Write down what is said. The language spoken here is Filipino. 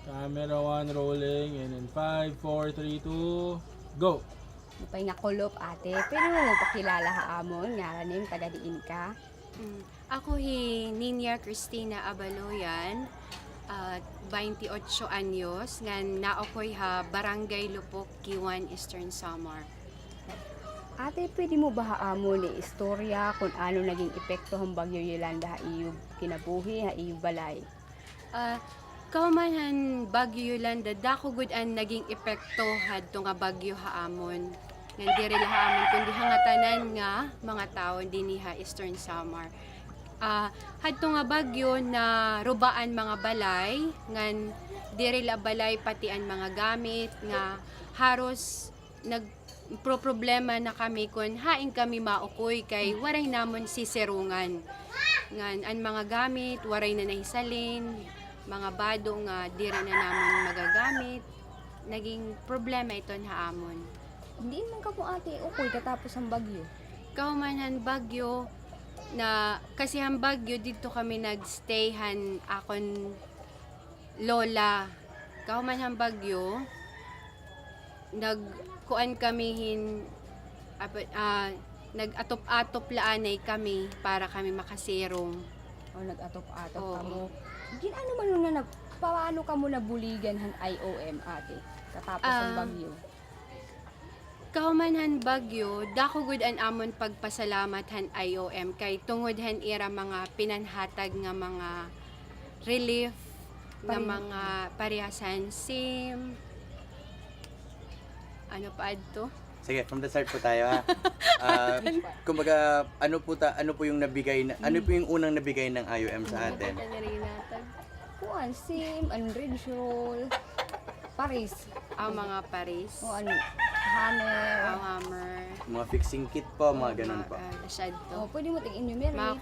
Camera 1 rolling and in 5, 4, 3, 2, go! Mupay nga kulop ate, pero mo pakilala ha amon, nga rin taga diin ka. Ako Ninia Cristina Abaloyan, 28 anyos, nga naokoy ha Barangay Lupok, Kiwan, Eastern Samar. Ate, pwede mo ba haamon ni istorya kung ano naging epekto ng Bagyo Yolanda ha iyong kinabuhi, ha iyong balay? Kaumanhan Bagyo Yolanda, dako gud ang naging epekto hadto nga bagyo haamon. Nga diri la haamon kundi hangatanan nga mga tao dinhi Eastern Samar. Hadto nga bagyo na rubaan mga balay, ngan diri la balay pati ang mga gamit nga haros problema na kami kun haing kami maukoy kay waray namon siserungan. Ngan ang mga gamit waray na nahisalin, mga bado nga diri na namon magagamit. Naging problema ito haamon. Hindi man ka po ate, ukoy katapos ang bagyo. Kaumanhan bagyo na kasi ang bagyo dito kami nagstayhan akon lola. Kaumanhan bagyo nagkuan kami nag-atop-atop laanay kami para kami makasirong. O nag-atop-atop Oo. ka mo. Ano man nung na paano ka mo nabuligan han IOM ate katapos ang bagyo? Kaumanhan bagyo, dako gud an amon pagpasalamat han IOM kay tungod han ira mga pinanhatag nga mga relief nga mga parehasan SIM. Ano pa adto? Sige, from the start po tayo ha. Kumbaga, ano po yung nabigay ano po yung unang nabigay ng IOM sa atin? Kuan, sim, Android roll, Paris, Ang mga paris, o ano, hammer. ang hammer, Mga fixing kit po, mga ganun po. shadow. O, pwede mo tig-enumerate. Mga